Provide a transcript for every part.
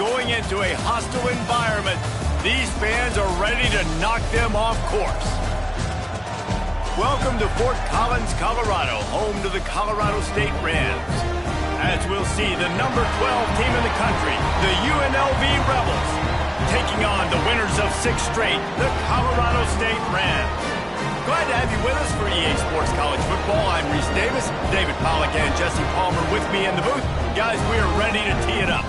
going into a hostile environment. These fans are ready to knock them off course. Welcome to Fort Collins, Colorado, home to the Colorado State Rams. As we'll see, the number 12 team in the country, the UNLV Rebels, taking on the winners of 6 straight, the Colorado State Rams. Glad to have you with us for EA Sports College Football. I'm Reese Davis, David Pollack and Jesse Palmer with me in the booth. Guys, we are ready to tee it up.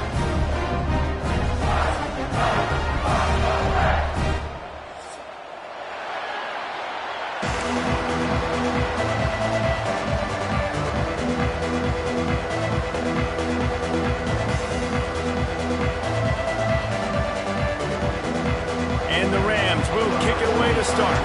And the Rams will kick it away to start.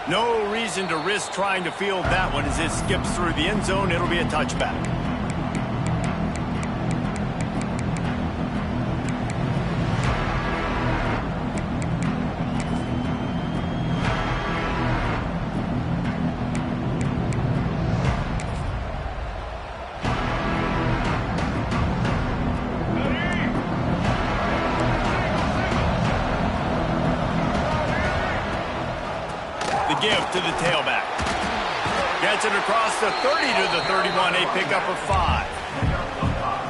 No reason to risk trying to field that one as it skips through the end zone. It'll be a touchback. Give to the tailback. Gets it across the 30 to the 31, a pickup of 5.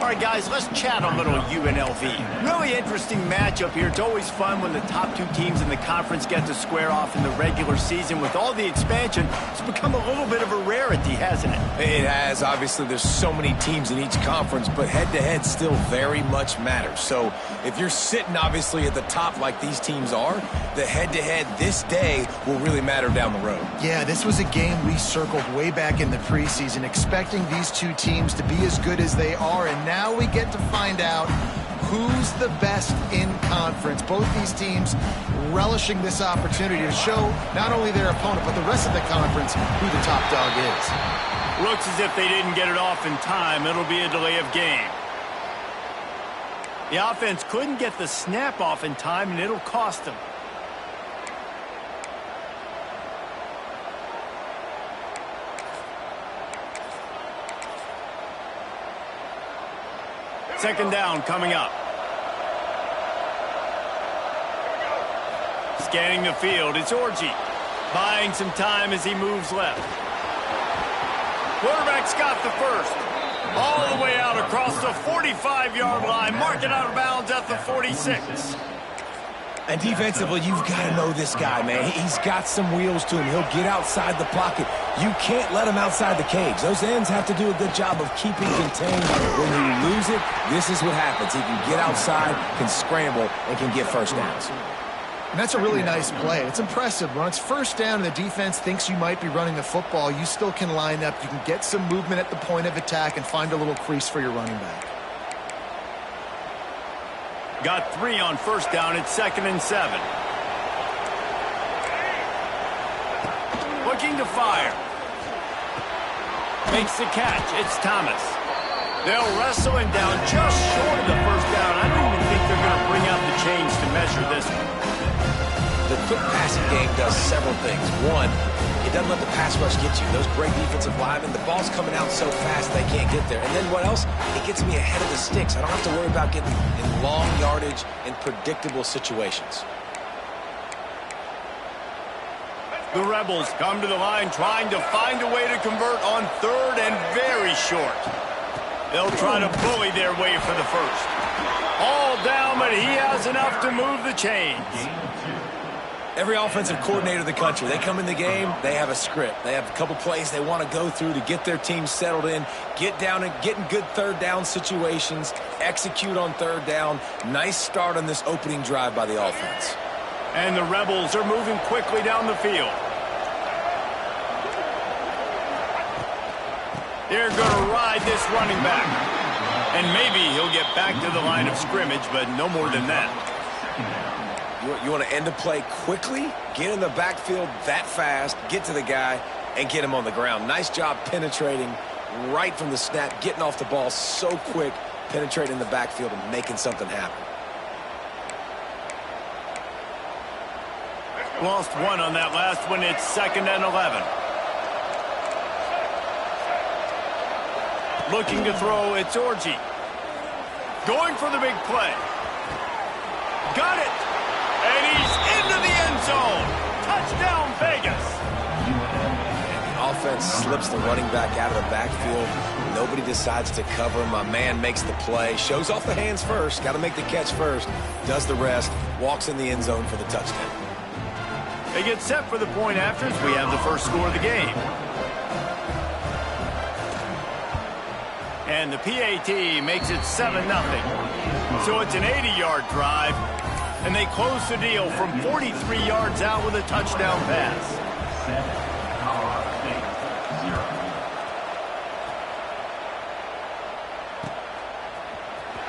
All right, guys, let's chat a little UNLV. Really interesting matchup here. It's always fun when the top 2 teams in the conference get to square off in the regular season. With all the expansion, it's become a little bit of a rarity, hasn't it? It has. Obviously, there's so many teams in each conference, but head-to-head still very much matters. So if you're sitting, obviously, at the top like these teams are, the head-to-head this day will really matter down the road. Yeah, this was a game we circled way back in the preseason, expecting these 2 teams to be as good as they are, and now we get to find out who's the best in conference. Both these teams relishing this opportunity to show not only their opponent, but the rest of the conference who the top dog is. Looks as if they didn't get it off in time. It'll be a delay of game. The offense couldn't get the snap off in time, and it'll cost them. Second down coming up. Scanning the field, it's Orji. Buying some time as he moves left. Quarterback's got the first. All the way out across the 45-yard line. Marking out of bounds at the 46. And defensively, you've got to know this guy, man. He's got some wheels to him. He'll get outside the pocket. You can't let him outside the cage. Those ends have to do a good job of keeping contained. When you lose it, this is what happens. He can get outside, can scramble, and can get first downs. And that's a really nice play. It's impressive. When it's first down and the defense thinks you might be running the football, you still can line up. You can get some movement at the point of attack and find a little crease for your running back. Got 3 on first down. It's 2nd and 7. Looking to fire. Makes the catch. It's Thomas. They'll wrestle him down just short of the first down. I don't even think they're going to bring out the chains to measure this one. The quick passing game does several things. One, it doesn't let the pass rush get you. Those great defensive linemen, the ball's coming out so fast they can't get there. And then what else? It gets me ahead of the sticks. I don't have to worry about getting in long yardage and predictable situations. The Rebels come to the line trying to find a way to convert on 3rd and very short. They'll try to bully their way for the first. All down, but he has enough to move the chains. Every offensive coordinator in the country, they come in the game, they have a script. They have a couple plays they want to go through to get their team settled in, get down and get in good 3rd down situations, execute on 3rd down. Nice start on this opening drive by the offense. And the Rebels are moving quickly down the field. They're going to ride this running back. And maybe he'll get back to the line of scrimmage, but no more than that. You want to end the play quickly, get in the backfield that fast, get to the guy, and get him on the ground. Nice job penetrating right from the snap, getting off the ball so quick, penetrating the backfield and making something happen. Lost 1 on that last one. It's 2nd and 11. Looking to throw, it's Orji. Going for the big play. Got it! And he's into the end zone! Touchdown, Vegas! And the offense slips the running back out of the backfield. Nobody decides to cover. My man makes the play. Shows off the hands first. Got to make the catch first. Does the rest. Walks in the end zone for the touchdown. They get set for the point after as we have the first score of the game. And the PAT makes it 7-0. So it's an 80-yard drive, and they close the deal from 43 yards out with a touchdown pass.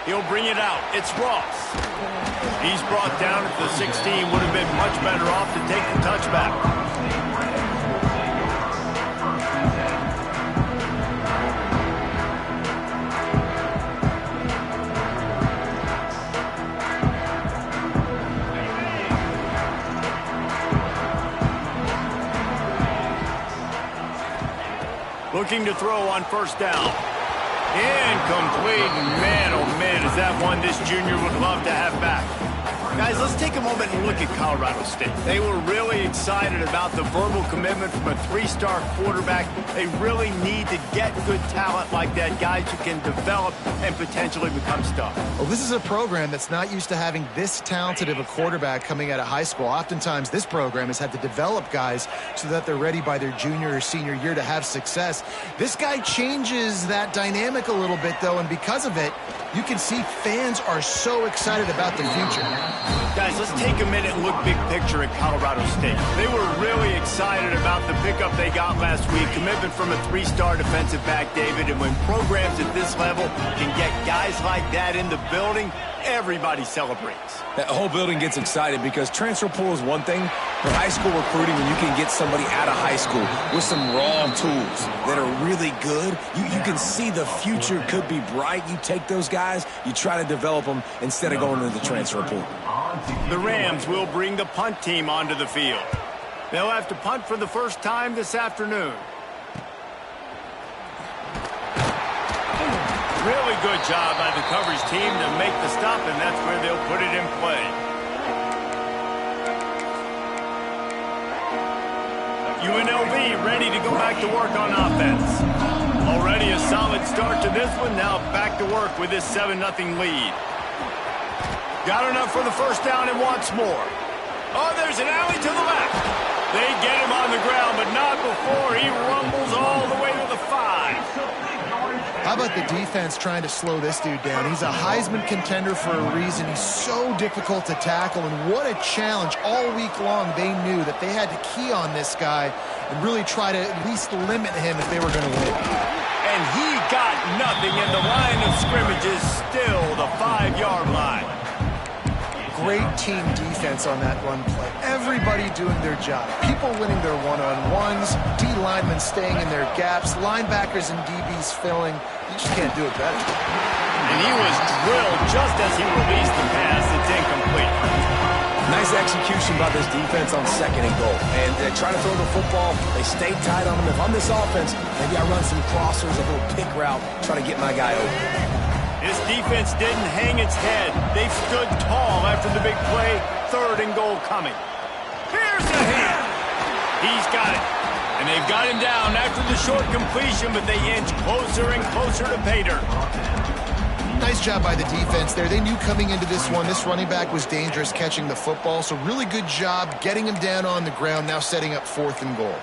He'll bring it out. It's Ross. He's brought down at the 16. Would have been much better off to take the touchback. Looking to throw on first down. Incomplete. Man, oh man, is that one this junior would love to have back. Guys, let's take a moment and look at Colorado State. They were really excited about the verbal commitment from a three-star quarterback. They really need to get good talent like that, guys who can develop and potentially become stars. Well, this is a program that's not used to having this talented of a quarterback coming out of high school. Oftentimes, this program has had to develop guys so that they're ready by their junior or senior year to have success. This guy changes that dynamic a little bit, though, and because of it, you can see fans are so excited about the future. Guys, let's take a minute and look big picture at Colorado State. They were really excited about the pickup they got last week. Commitment from a three-star defensive back, David. And when programs at this level can get guys like that in the building, everybody celebrates. That whole building gets excited because transfer pool is one thing. For high school recruiting, when you can get somebody out of high school with some raw tools that are really good, you can see the future could be bright. You take those guys, you try to develop them instead of going into the transfer pool. The Rams will bring the punt team onto the field. They'll have to punt for the first time this afternoon. Really good job by the coverage team to make the stop, and that's where they'll put it in play. UNLV ready to go back to work on offense. Already a solid start to this one. Now back to work with this 7-0 lead. Got enough for the first down and wants more. Oh, there's an alley to the left. They get him on the ground, but not before he rumbles all the way to the 5. How about the defense trying to slow this dude down? He's a Heisman contender for a reason. He's so difficult to tackle, and what a challenge. All week long, they knew that they had to key on this guy and really try to at least limit him if they were going to win. And he got nothing, and the line of scrimmage is still the 5-yard line. Great team defense on that run play. Everybody doing their job. People winning their one-on-ones, D linemen staying in their gaps, linebackers and DBs filling. You just can't do it better. And he was drilled just as he released the pass. It's incomplete. Nice execution by this defense on 2nd and goal. And they try to throw the football. They stay tight on him. If I'm this offense, maybe I run some crossers, a little pick route, try to get my guy over. This defense didn't hang its head. They stood tall after the big play. 3rd and goal coming. Here's a hit. He's got it. And they've got him down after the short completion, but they inch closer and closer to pay dirt. Nice job by the defense there. They knew coming into this one, this running back was dangerous catching the football, so really good job getting him down on the ground, now setting up 4th and goal.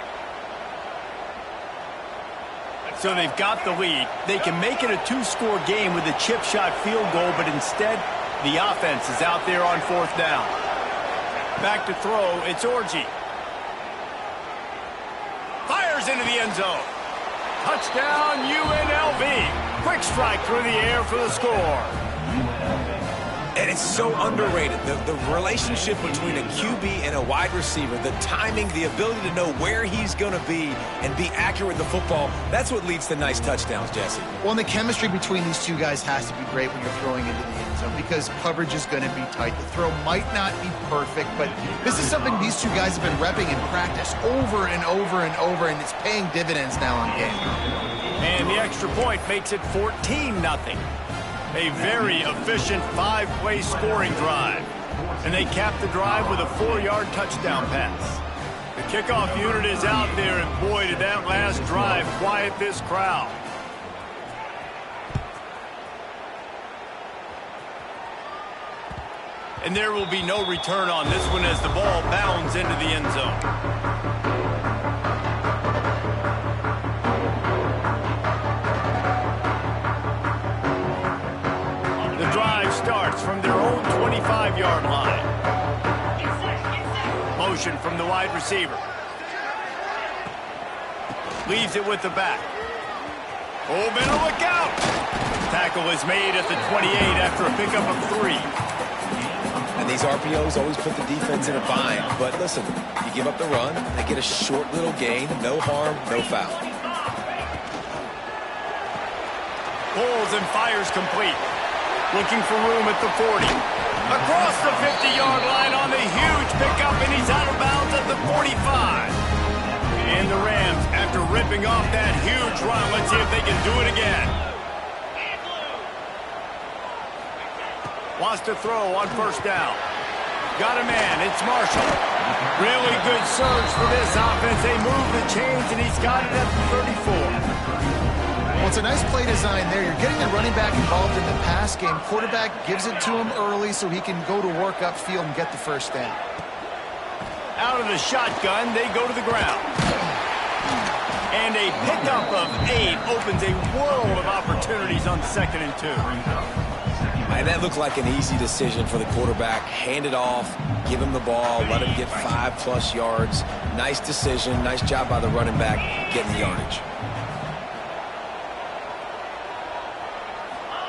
So they've got the lead. They can make it a 2-score game with a chip shot field goal, but instead, the offense is out there on 4th down. Back to throw, it's Orji. Fires into the end zone. Touchdown, UNLV. Quick strike through the air for the score. And it's so underrated. The relationship between a QB and a wide receiver, the timing, the ability to know where he's going to be and be accurate with the football, that's what leads to nice touchdowns, Jesse. Well, and the chemistry between these two guys has to be great when you're throwing into the end zone because coverage is going to be tight. The throw might not be perfect, but this is something these two guys have been repping in practice over and over and over, and it's paying dividends now on game. And the extra point makes it 14-0. A very efficient 5-play scoring drive. And they cap the drive with a 4-yard touchdown pass. The kickoff unit is out there, and boy, did that last drive quiet this crowd. And there will be no return on this one as the ball bounds into the end zone. The drive starts from their own 25-yard line. Motion from the wide receiver. Leaves it with the back. Oh, better look out! Tackle is made at the 28 after a pickup of 3. And these RPOs always put the defense in a bind. But listen, you give up the run, they get a short little gain, no harm, no foul. Pulls and fires complete. Looking for room at the 40. Across the 50-yard line on the huge pickup, and he's out of bounds at the 45. And the Rams, after ripping off that huge run, let's see if they can do it again. Wants to throw on first down. Got a man. It's Marshall. Really good surge for this offense. They move the chains, and he's got it at the 34. Well, it's a nice play design there. You're getting the running back involved in the pass game. Quarterback gives it to him early so he can go to work upfield and get the first down. Out of the shotgun, they go to the ground. And a pickup of 8 opens a world of opportunities on 2nd and 2. And that looked like an easy decision for the quarterback. Hand it off, give him the ball, let him get 5+ yards. Nice decision. Nice job by the running back getting the yardage.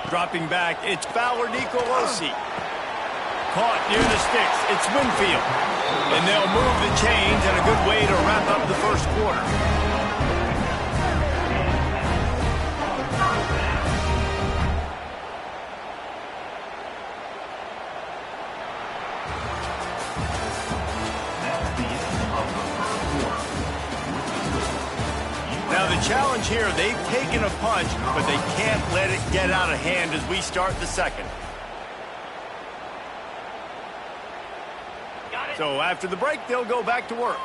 Dropping back, it's Fowler Nicolosi. Caught near the sticks, it's Winfield. And they'll move the chains, and a good way to wrap up the first quarter. Now the challenge here, they've taken a punch, but they can't let it get out of hand as we start the second. So after the break, they'll go back to work.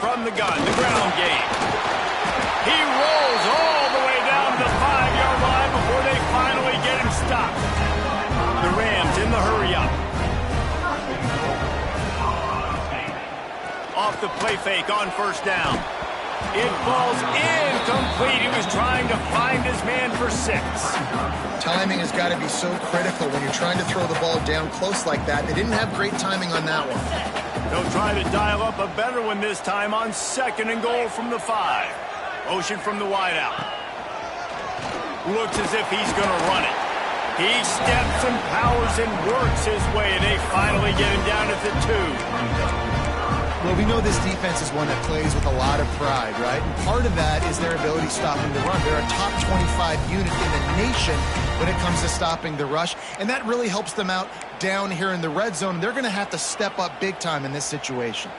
From the gun, the ground game. He rolls all the way down the 5-yard line before they finally get him stopped. The Rams in the hurry-up. Off the play fake on first down. It falls incomplete. He was trying to find his man for 6. Timing has got to be so critical when you're trying to throw the ball down close like that. They didn't have great timing on that one. They'll try to dial up a better one this time on 2nd and goal from the 5. Motion from the wideout. Looks as if he's going to run it. He steps and powers and works his way. They finally get him down at the 2. Well, we know this defense is one that plays with a lot of pride, right? And part of that is their ability stopping the run. They're a top 25 unit in the nation when it comes to stopping the rush, and that really helps them out down here in the red zone. They're going to have to step up big time in this situation.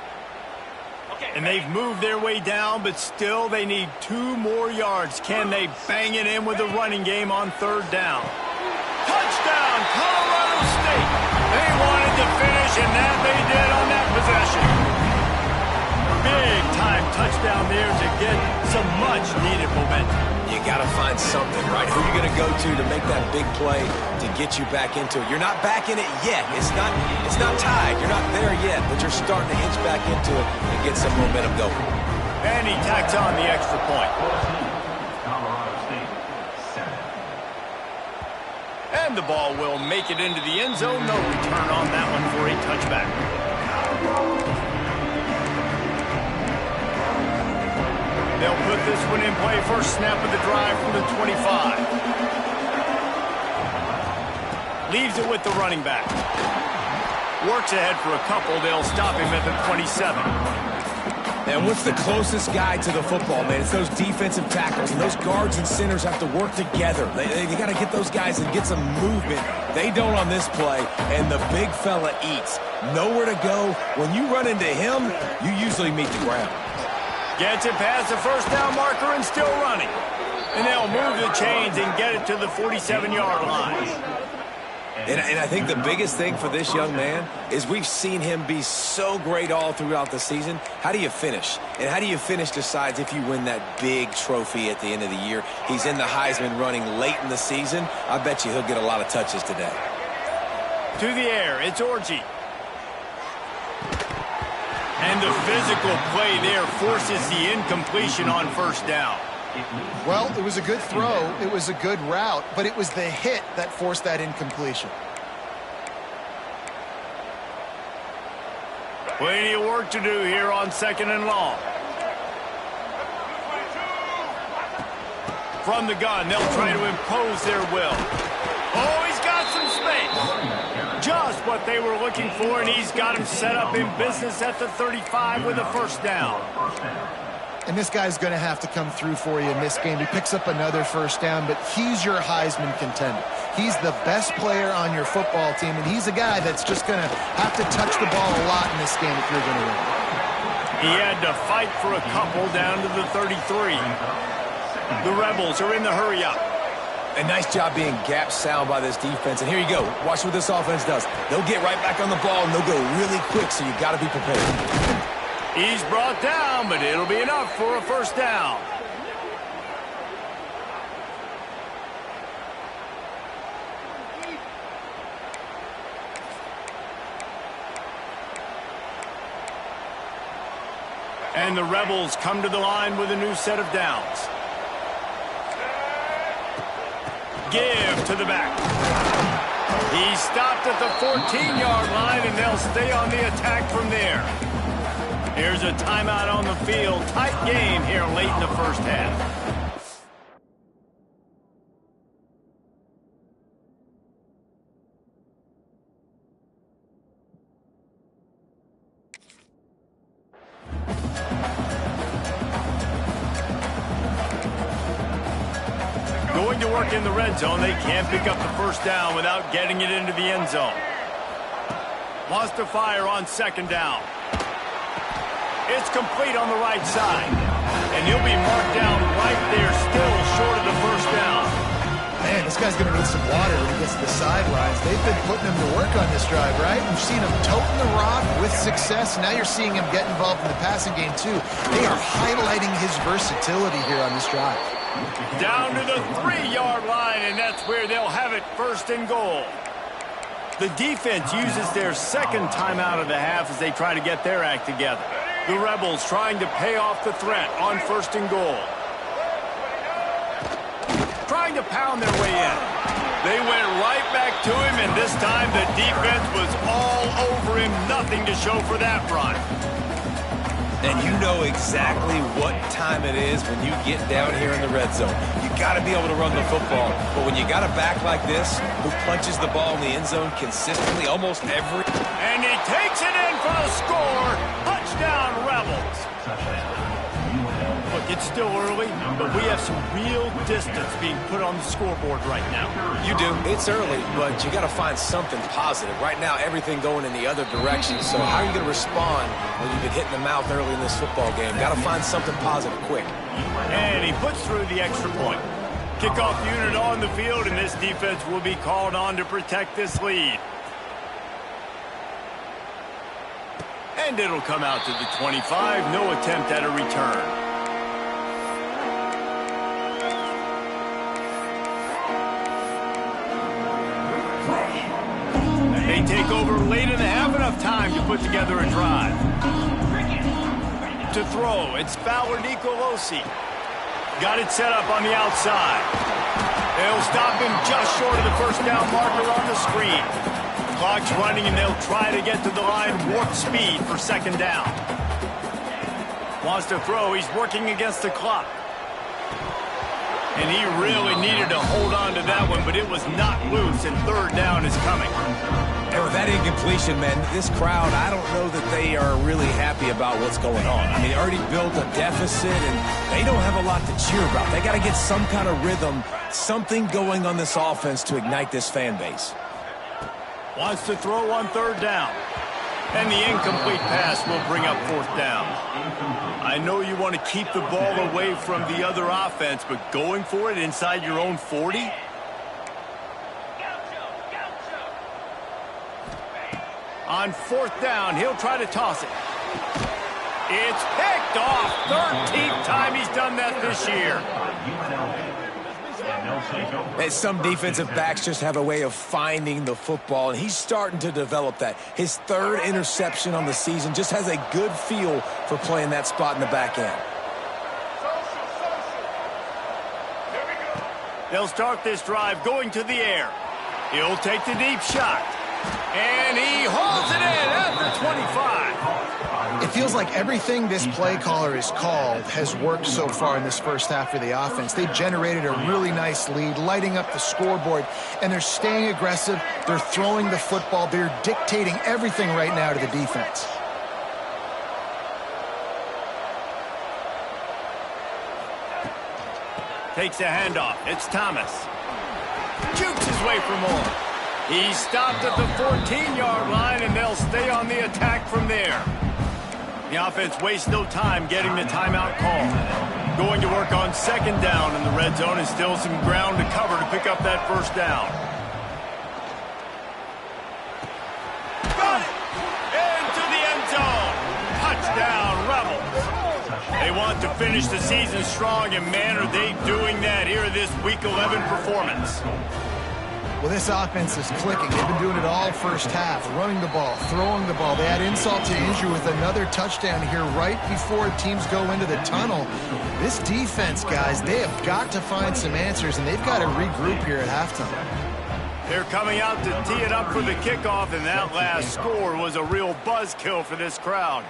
And they've moved their way down, but still they need 2 more yards. Can they bang it in with the running game on 3rd down? Touchdown, Colorado State! They wanted to finish, and that they did on that possession. Big-time touchdown there to get some much-needed momentum. You got to find something, right? Who are you going to go to make that big play to get you back into it? You're not back in it yet. It's not tied. You're not there yet, but you're starting to inch back into it and get some momentum going. And he tacks on the extra point. And the ball will make it into the end zone. No return on that one for a touchback. They'll put this one in play. First snap of the drive from the 25. Leaves it with the running back. Works ahead for a couple. They'll stop him at the 27. And what's the closest guy to the football, man? It's those defensive tackles, and those guards and centers have to work together. They got to get those guys and get some movement. They don't on this play, and the big fella eats. Nowhere to go. When you run into him, you usually meet the ground. Gets it past the first down marker and still running. And they'll move the chains and get it to the 47-yard line. And I think the biggest thing for this young man is we've seen him be so great all throughout the season. How do you finish? And how do you finish decides if you win that big trophy at the end of the year. He's in the Heisman running late in the season. I bet you he'll get a lot of touches today. To the air, it's Orji. And the physical play there forces the incompletion on first down. Well, it was a good throw. It was a good route, but it was the hit that forced that incompletion. Plenty of work to do here on 2nd and long. From the gun, they'll try to impose their will. Oh, he's got some space. Just what they were looking for, and he's got him set up in business at the 35 with a first down. And this guy's going to have to come through for you in this game. He picks up another first down, but he's your Heisman contender. He's the best player on your football team, and he's a guy that's just going to have to touch the ball a lot in this game if you're going to win. He had to fight for a couple down to the 33. The Rebels are in the hurry-up. A nice job being gap sound by this defense. And here you go. Watch what this offense does. They'll get right back on the ball, and they'll go really quick, so you got to be prepared. He's brought down, but it'll be enough for a first down. And the Rebels come to the line with a new set of downs. Give to the back. He stopped at the 14-yard line, and they'll stay on the attack from there. Here's a timeout on the field. Tight game here late in the first half. Going to work in the red zone. They can't pick up the first down without getting it into the end zone. Wants to fire on 2nd down. It's complete on the right side. And he'll be marked down right there, still short of the first down. Man, this guy's going to need some water when he gets to the sidelines. They've been putting him to work on this drive, right? You've seen him toting the rock with success. Now you're seeing him get involved in the passing game, too. They are highlighting his versatility here on this drive. Down to the 3-yard line, and that's where they'll have it, 1st and goal. The defense uses their second timeout of the half as they try to get their act together. The Rebels trying to pay off the threat on 1st and goal. Trying to pound their way in. They went right back to him, and this time the defense was all over him. Nothing to show for that run. And you know exactly what time it is when you get down here in the red zone. You got to be able to run the football. But when you got a back like this who punches the ball in the end zone consistently almost every... And he takes it in for the score. Touchdown, Rebels. Look, it's still early, but we have some real distance being put on the scoreboard right now. You do. It's early, but you got to find something positive. Right now, everything going in the other direction. So how are you going to respond when you've been hit in the mouth early in this football game? Got to find something positive quick. And he puts through the extra point. Kickoff unit on the field, and this defense will be called on to protect this lead. And it'll come out to the 25. No attempt at a return. They take over late in the half, enough time to put together a drive. To throw, it's Fowler Nicolosi. Got it set up on the outside. They'll stop him just short of the first down marker on the screen. Clock's running, and they'll try to get to the line warp speed for 2nd down. Wants to throw. He's working against the clock. And he really needed to hold on to that one, but it was not loose, and 3rd down is coming. And with that incompletion, man, this crowd, I don't know that they are really happy about what's going on. I mean, they already built a deficit, and they don't have a lot to cheer about. They got to get some kind of rhythm, something going on this offense to ignite this fan base. Wants to throw on 3rd down. And the incomplete pass will bring up 4th down. I know you want to keep the ball away from the other offense, but going for it inside your own 40? On 4th down, he'll try to toss it. It's picked off. 13th time he's done that this year. And some defensive backs just have a way of finding the football, and he's starting to develop that. His 3rd interception on the season, just has a good feel for playing that spot in the back end. They'll start this drive going to the air. He'll take the deep shot. And he holds it in at the 25. It feels like everything this play caller has called has worked so far in this first half for the offense. They generated a really nice lead, lighting up the scoreboard, and they're staying aggressive. They're throwing the football. They're dictating everything right now to the defense. Takes a handoff. It's Thomas. Jukes his way for more. He stopped at the 14-yard line, and they'll stay on the attack from there. The offense wastes no time getting the timeout call. Going to work on 2nd down in the red zone, and still some ground to cover to pick up that 1st down. Got it! Into the end zone. Touchdown, Rebels. They want to finish the season strong, and man, are they doing that here in this Week 11 performance. Well, this offense is clicking. They've been doing it all first half, running the ball, throwing the ball. They add insult to injury with another touchdown here right before teams go into the tunnel. This defense, guys, they have got to find some answers, and they've got to regroup here at halftime. They're coming out to tee it up for the kickoff, and that last score was a real buzzkill for this crowd.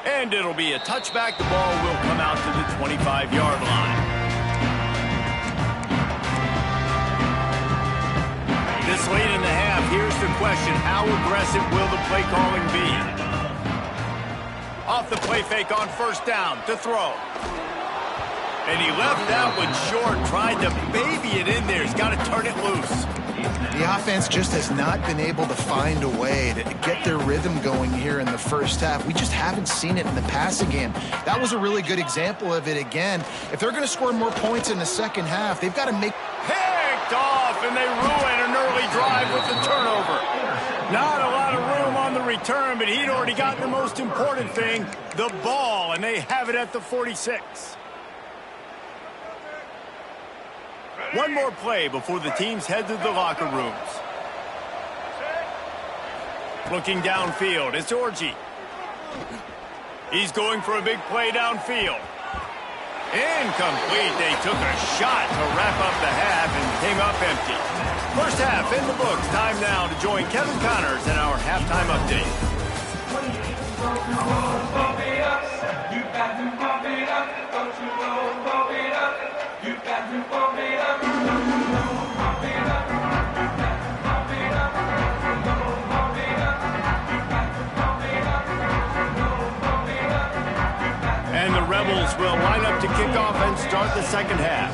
And it'll be a touchback. The ball will come out to the 25-yard line. This late in the half, here's the question. How aggressive will the play calling be? Off the play fake on 1st down to throw. And he left that one short, tried to baby it in there. He's got to turn it loose. The offense just has not been able to find a way to get their rhythm going here in the first half. We just haven't seen it in the passing game. That was a really good example of it again. If they're going to score more points in the second half, they've got to make... Picked off, and they ruin an early drive with the turnover. Not a lot of room on the return, but he'd already gotten the most important thing, the ball, and they have it at the 46. One more play before the teams head to the locker rooms. Looking downfield, it's Orji. He's going for a big play downfield. Incomplete. They took a shot to wrap up the half and came up empty. First half in the books. Time now to join Kevin Connors in our halftime update. And the Rebels will line up to kick off and start the second half.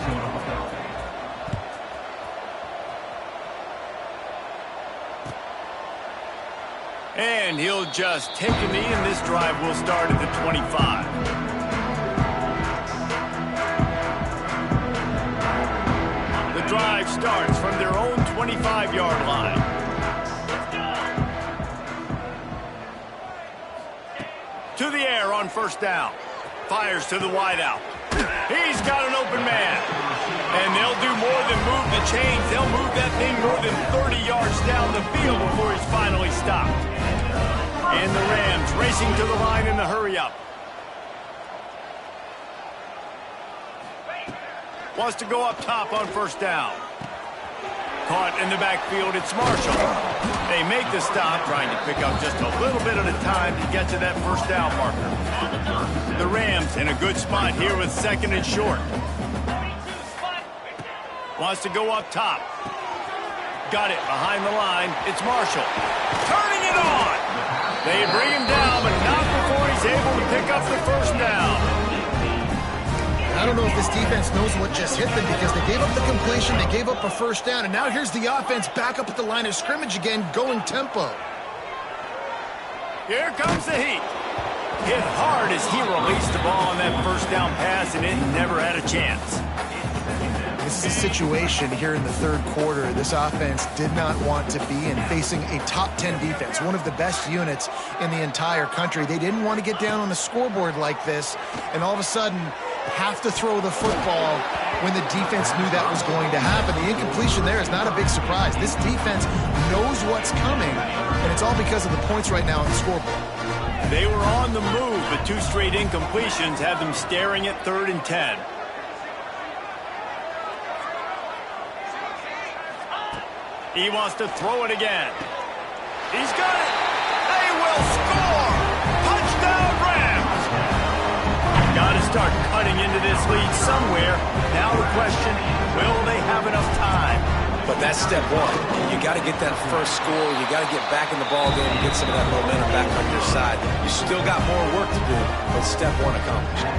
And he'll just take a knee, and this drive will start at the 25. The drive starts from their own 25-yard line. To the air on 1st down. Fires to the wideout. He's got an open man. And they'll do more than move the chains. They'll move that thing more than 30 yards down the field before he's finally stopped. And the Rams racing to the line in the hurry-up. Wants to go up top on 1st down. Caught in the backfield, it's Marshall. They make the stop, trying to pick up just a little bit at a time to get to that 1st down marker. The Rams in a good spot here with 2nd and short. Wants to go up top. Got it behind the line. It's Marshall. Turning it on. They bring him down, but not before he's able to pick up the 1st down. I don't know if this defense knows what just hit them because they gave up the completion, they gave up a first down, and now here's the offense back up at the line of scrimmage again, going tempo. Here comes the heat. Hit hard as he released the ball on that first down pass, and it never had a chance. This is a situation here in the third quarter this offense did not want to be in, facing a top 10 defense, one of the best units in the entire country. They didn't want to get down on the scoreboard like this, and all of a sudden have to throw the football when the defense knew that was going to happen. The incompletion there is not a big surprise. This defense knows what's coming, and it's all because of the points right now on the scoreboard. They were on the move, but 2 straight incompletions have them staring at 3rd and 10. He wants to throw it again. He's got it. They will score. Touchdown, Rams. Got to start cutting into this lead somewhere. Now the question, will they have enough time? But that's step one. You got to get that first score. You got to get back in the ball game and get some of that momentum back on your side. You still got more work to do, but step one accomplished.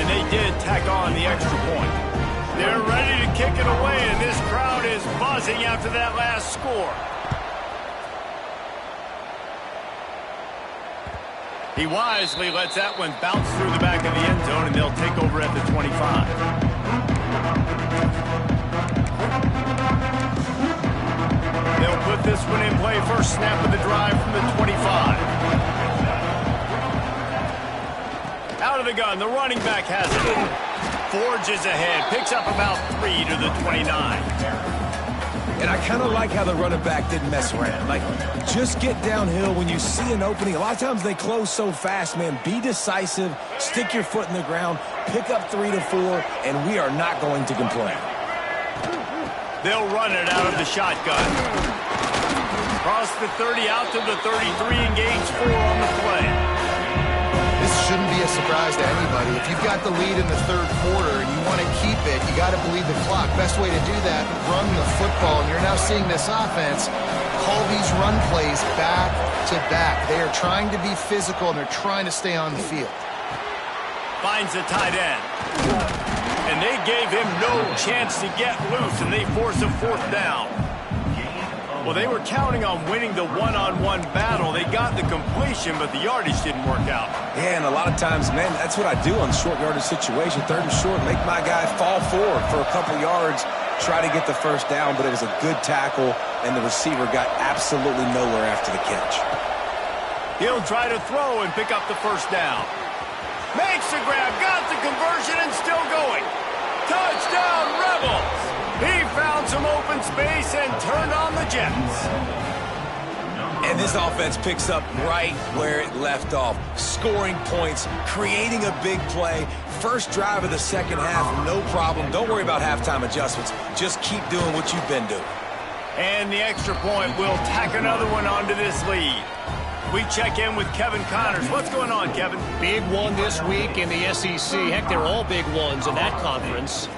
And they did tack on the extra point. They're ready to kick it away, and this crowd is buzzing after that last score. He wisely lets that one bounce through the back of the end zone, and they'll take over at the 25. They'll put this one in play. First snap of the drive from the 25. Out of the gun, the running back has it. Forges ahead, picks up about 3 to the 29. And I kind of like how the running back didn't mess around. Like, just get downhill when you see an opening. A lot of times they close so fast, man. Be decisive, stick your foot in the ground, pick up 3 to 4, and we are not going to complain. They'll run it out of the shotgun. Cross the 30 out to the 33, engage 4 on the play. This shouldn't be a surprise to anybody. If you've got the lead in the third quarter and you want to keep it, you got to believe the clock. Best way to do that, run the football. And you're now seeing this offense call these run plays back to back. They are trying to be physical, and they're trying to stay on the field. Finds the tight end. And they gave him no chance to get loose, and they force a 4th down. Well, they were counting on winning the one-on-one battle. They got the completion, but the yardage didn't work out. Yeah, and a lot of times, man, that's what I do on short yardage situation. 3rd and short, make my guy fall forward for a couple yards, try to get the first down, but it was a good tackle, and the receiver got absolutely nowhere after the catch. He'll try to throw and pick up the first down. Makes the grab, got the conversion, and still going. Touchdown, Rebels! He found some open space and turned on the Jets. And this offense picks up right where it left off. Scoring points, creating a big play. First drive of the second half, no problem. Don't worry about halftime adjustments. Just keep doing what you've been doing. And the extra point will tack another one onto this lead. We check in with Kevin Connors. What's going on, Kevin? Big one this week in the SEC. Heck, they're all big ones in that conference.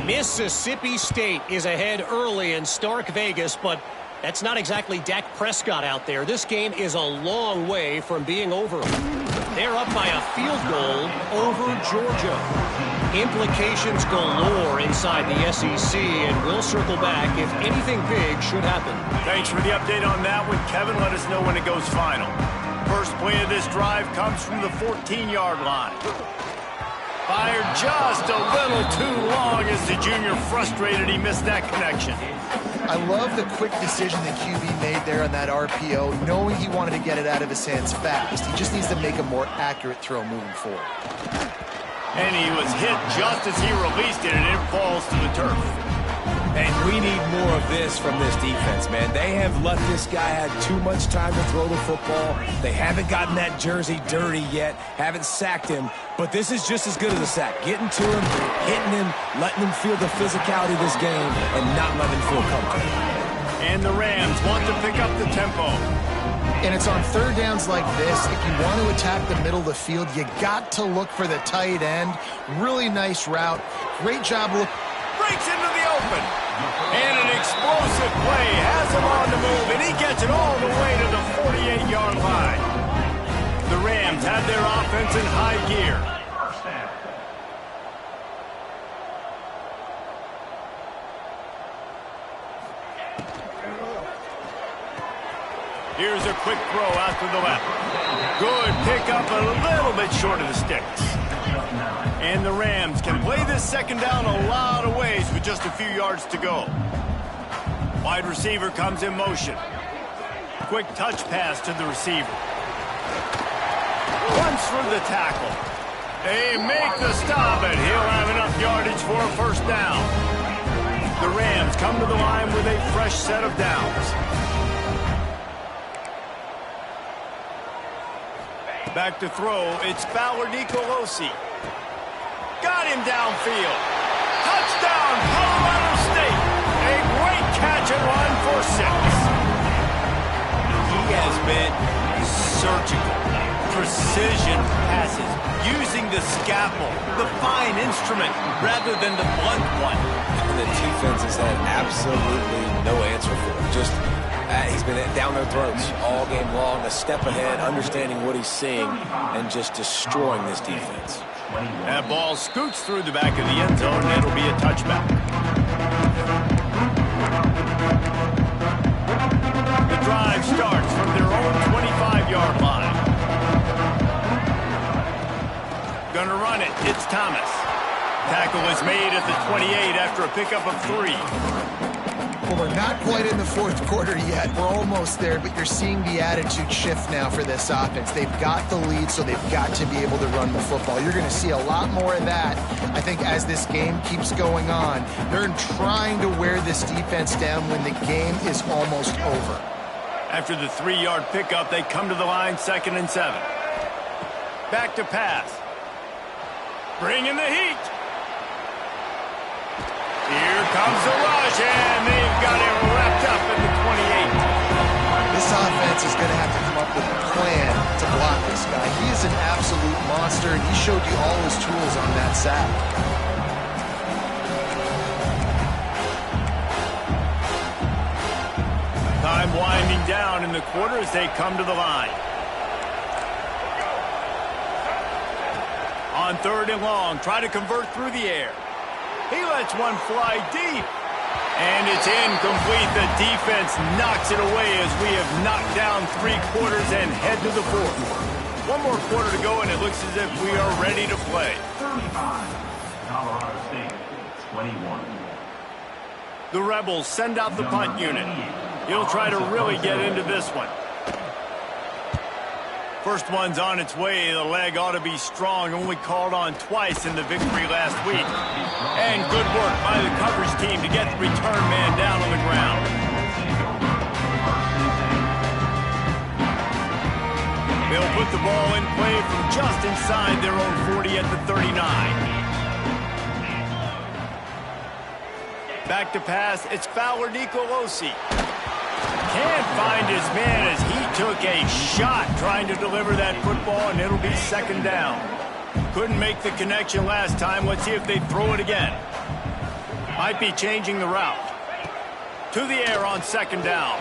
Mississippi State is ahead early in Stark Vegas, but that's not exactly Dak Prescott out there. This game is a long way from being over. They're up by a field goal over Georgia. Implications galore inside the SEC, and we'll circle back if anything big should happen. Thanks for the update on that one, Kevin. Let us know when it goes final. First play of this drive comes from the 14-yard line. Fired just a little too long as the junior frustrated. He missed that connection. I love the quick decision that QB made there on that RPO, knowing he wanted to get it out of his hands fast. He just needs to make a more accurate throw moving forward. And he was hit just as he released it, and it falls to the turf. And we need more of this from this defense, man. They have let this guy have too much time to throw the football. They haven't gotten that jersey dirty yet, haven't sacked him. But this is just as good as a sack. Getting to him, hitting him, letting him feel the physicality of this game, and not letting him feel comfortable. And the Rams want to pick up the tempo. And it's on third downs like this, if you want to attack the middle of the field, you got to look for the tight end. Really nice route. Great job. Breaks into the open. And an explosive play has him on the move, and he gets it all the way to the 48-yard line. The Rams have their offense in high gear. Here's a quick throw out to the left. Good pickup, a little bit short of the sticks. And the Rams can play this second down a lot of ways with just a few yards to go. Wide receiver comes in motion. Quick touch pass to the receiver. Runs for the tackle. They make the stop, and he'll have enough yardage for a first down. The Rams come to the line with a fresh set of downs. Back to throw, it's Fowler Nicolosi. Got him downfield. Touchdown, Colorado State. A great catch and run for 6. He has been surgical. Precision passes, using the scalpel, the fine instrument, rather than the blunt one. The defense has had absolutely no answer for him. Just, he's been down their throats all game long, a step ahead, understanding what he's seeing, and just destroying this defense. That ball scoots through the back of the end zone, and it'll be a touchback. The drive starts from their own 25-yard line. Gonna run it. It's Thomas. Tackle is made at the 28 after a pickup of 3. Well, we're not quite in the fourth quarter yet. We're almost there, but you're seeing the attitude shift now for this offense. They've got the lead, so they've got to be able to run the football. You're going to see a lot more of that, I think, as this game keeps going on. They're trying to wear this defense down when the game is almost over. After the 3-yard pickup, they come to the line, 2nd and 7. Back to pass. Bringing the heat. Here comes the rush, and they've got it wrapped up at the 28. This offense is going to have to come up with a plan to block this guy. He is an absolute monster, and he showed you all his tools on that sack. Time winding down in the quarter as they come to the line. On 3rd and long, try to convert through the air. He lets one fly deep. And it's incomplete. The defense knocks it away as we have knocked down 3 quarters and head to the 4th. 1 more quarter to go, and it looks as if we are ready to play. 35, Colorado State, 21. The Rebels send out the punt unit. He'll try to really get into this one. First one's on its way. The leg ought to be strong. Only called on twice in the victory last week. And good work by the coverage team to get the return man down on the ground. They'll put the ball in play from just inside their own 40 at the 39. Back to pass. It's Fowler Nicolosi. Can't find his man as he took a shot trying to deliver that football, and it'll be 2nd down. Couldn't make the connection last time. Let's see if they throw it again. Might be changing the route. To the air on 2nd down.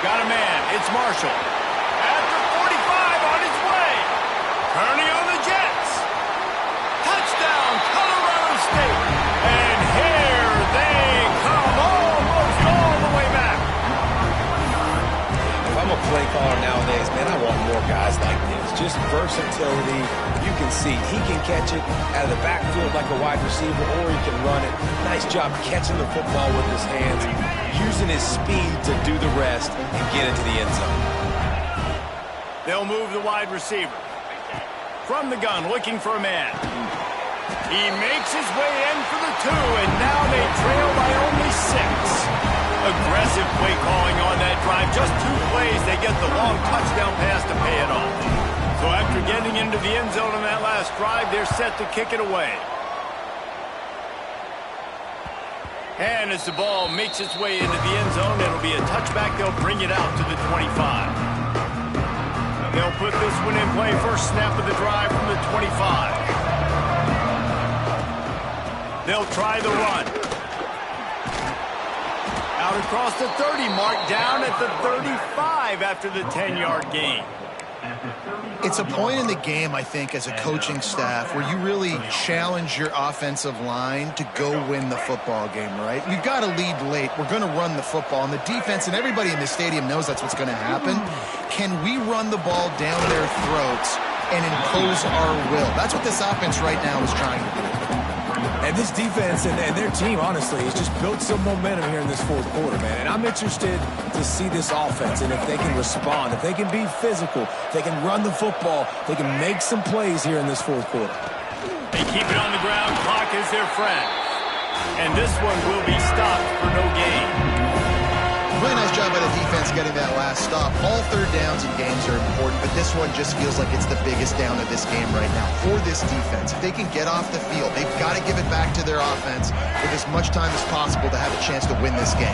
Got a man. It's Marshall. After 45 on his way. Turning on the Jets. Touchdown, Colorado State. And here they come almost all the way back. I'm a play caller nowadays, man. I want more guys like this. Just versatility. You can see he can catch it out of the backfield like a wide receiver, or he can run it. Nice job catching the football with his hands, using his speed to do the rest and get into the end zone. They'll move the wide receiver. From the gun, looking for a man. He makes his way in for the 2, and now they trail by only 6. Aggressive play calling on that drive. Just 2 plays, they get the long touchdown pass to pay it off. So after getting into the end zone on that last drive, they're set to kick it away. And as the ball makes its way into the end zone, it'll be a touchback. They'll bring it out to the 25. They'll put this one in play. First snap of the drive from the 25. They'll try the run. Out across the 30 mark, down at the 35 after the 10-yard gain. It's a point in the game, I think, as a coaching staff where you really challenge your offensive line to go win the football game, right? We've got to lead late. We're going to run the football. And the defense, and everybody in the stadium knows that's what's going to happen. Can we run the ball down their throats and impose our will? That's what this offense right now is trying to do. And this defense and their team, honestly, has just built some momentum here in this fourth quarter, man. And I'm interested to see this offense and if they can respond, if they can be physical, if they can run the football, they can make some plays here in this fourth quarter. They keep it on the ground. Clock is their friend. And this one will be stopped for no gain. Really nice job by the defense getting that last stop. All third downs in games are important, but this one just feels like it's the biggest down of this game right now for this defense. If they can get off the field, they've got to give it back to their offense with as much time as possible to have a chance to win this game.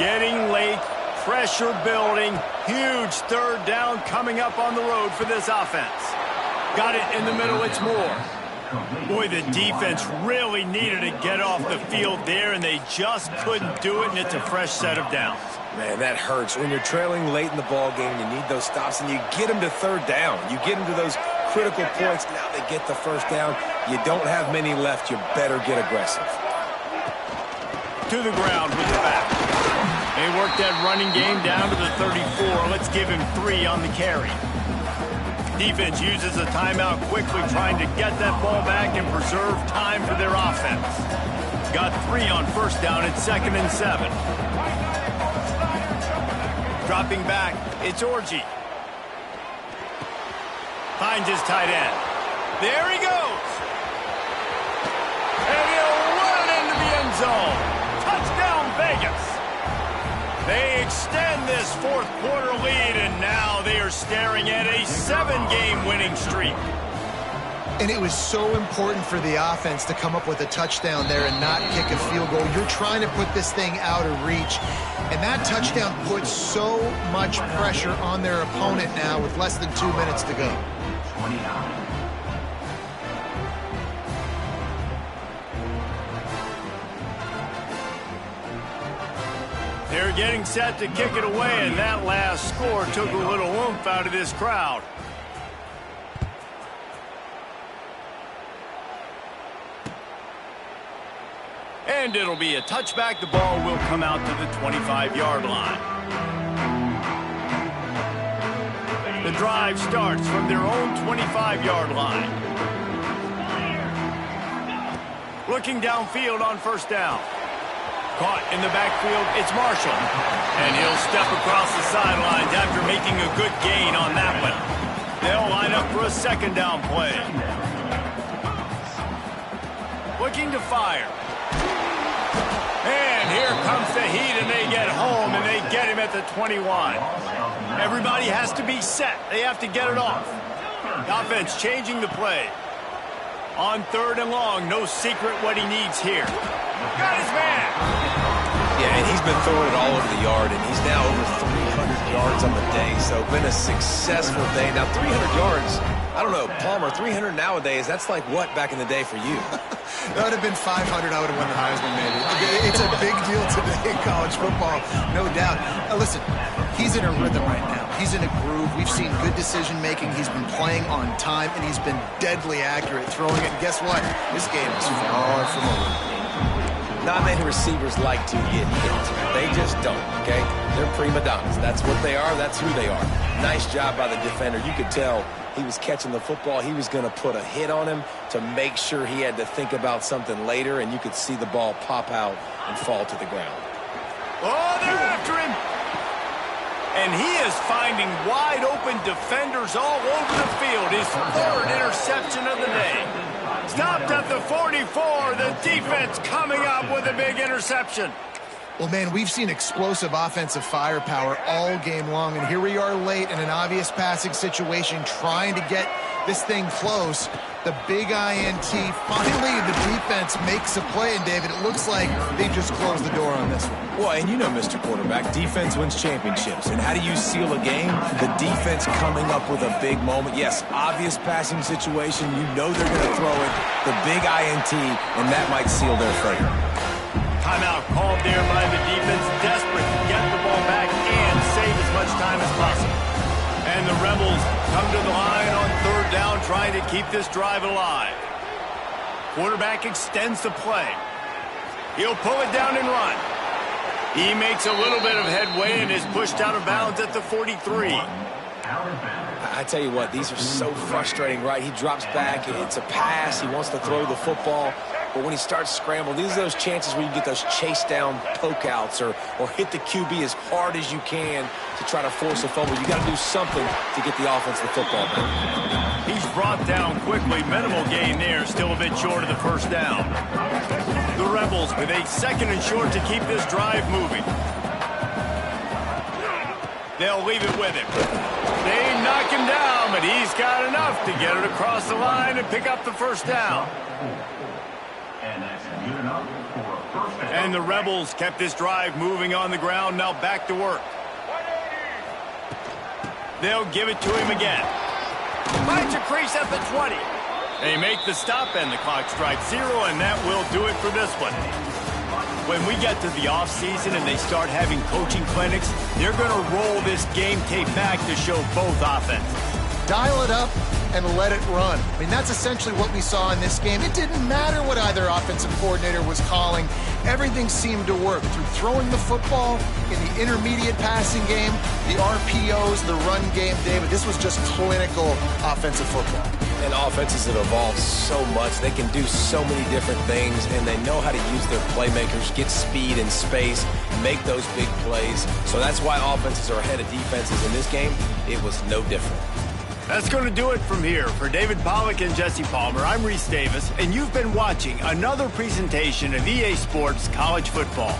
Getting late, pressure building, huge third down coming up on the road for this offense. Got it in the middle, it's more. Boy, the defense really needed to get off the field there, and they just couldn't do it, and it's a fresh set of downs. Man, that hurts. When you're trailing late in the ball game, you need those stops, and you get them to third down. You get them to those critical points. Now they get the first down. You don't have many left. You better get aggressive. To the ground with the back. They work that running game down to the 34. Let's give him 3 on the carry. Defense uses a timeout quickly, trying to get that ball back and preserve time for their offense. Got 3 on first down at 2nd and 7. Dropping back, it's Orji. Finds his tight end. There he goes. And he'll run into the end zone. Touchdown, Vegas. They extend this fourth quarter lead, and now they are staring at a 7-game winning streak. And it was so important for the offense to come up with a touchdown there and not kick a field goal. You're trying to put this thing out of reach, and that touchdown puts so much pressure on their opponent now with less than 2 minutes to go. 29. They're getting set to kick it away, and that last score took a little oomph out of this crowd. And it'll be a touchback. The ball will come out to the 25-yard line. The drive starts from their own 25-yard line. Looking downfield on first down. Caught in the backfield, it's Marshall. And he'll step across the sidelines after making a good gain on that one. They'll line up for a second down play. Looking to fire. And here comes the heat, and they get home, and they get him at the 21. Everybody has to be set. They have to get it off. The offense changing the play. On 3rd and long, no secret what he needs here. Got his man. Yeah, and he's been throwing it all over the yard, and he's now over 300 yards on the day. So been a successful day. Now 300 yards, I don't know, Palmer, 300 nowadays, that's like what back in the day for you? That would have been 500. I would have won the Heisman, maybe. It's a big deal today in college football, no doubt. Now, listen, he's in a rhythm right now. He's in a groove. We've seen good decision-making. He's been playing on time, and he's been deadly accurate throwing it. And guess what? This game is far from over. Not many receivers like to get hit. They just don't, okay? They're prima donnas. That's what they are. That's who they are. Nice job by the defender. You could tell he was catching the football. He was going to put a hit on him to make sure he had to think about something later, and you could see the ball pop out and fall to the ground. Oh, they're after him. And he is finding wide-open defenders all over the field. His 3rd interception of the day. Stopped at the 44. The defense coming up with a big interception. Well, man, we've seen explosive offensive firepower all game long, and here we are late in an obvious passing situation trying to get this thing close. The big INT. Finally, the defense makes a play, and David, it looks like they just closed the door on this one. Well, and you know, Mr. Quarterback, defense wins championships. And how do you seal a game? The defense coming up with a big moment. Yes, obvious passing situation. You know they're going to throw it. The big INT, and that might seal their fate. Timeout called there by the defense, desperate to get the ball back and save as much time as possible. And And the Rebels come to the line on third down, trying to keep this drive alive. Quarterback extends the play. He'll pull it down and run. He makes a little bit of headway and is pushed out of bounds at the 43. I tell you what, these are so frustrating, right? He drops back, it's a pass, he wants to throw the football, but when he starts scrambling, these are those chances where you get those chase down poke outs or hit the QB as hard as you can to try to force a fumble. You got to do something to get the offense the football back. He's brought down quickly. Minimal gain there, still a bit short of the first down. The Rebels with a 2nd and short to keep this drive moving. They'll leave it with him. They knock him down, but he's got enough to get it across the line and pick up the first down. And that's good enough for a first down. And the Rebels kept this drive moving on the ground, now back to work. They'll give it to him again. Finds a crease at the 20. They make the stop and the clock strikes 0, and that will do it for this one. When we get to the offseason and they start having coaching clinics, they're going to roll this game tape back to show both offenses. Dial it up and let it run. I mean, that's essentially what we saw in this game. It didn't matter what either offensive coordinator was calling. Everything seemed to work through throwing the football in the intermediate passing game, the RPOs, the run game, David. This was just clinical offensive football. And offenses have evolved so much. They can do so many different things, and they know how to use their playmakers, get speed and space, make those big plays. So that's why offenses are ahead of defenses in this game. It was no different. That's going to do it from here. For David Pollack and Jesse Palmer, I'm Reese Davis, and you've been watching another presentation of EA Sports College Football.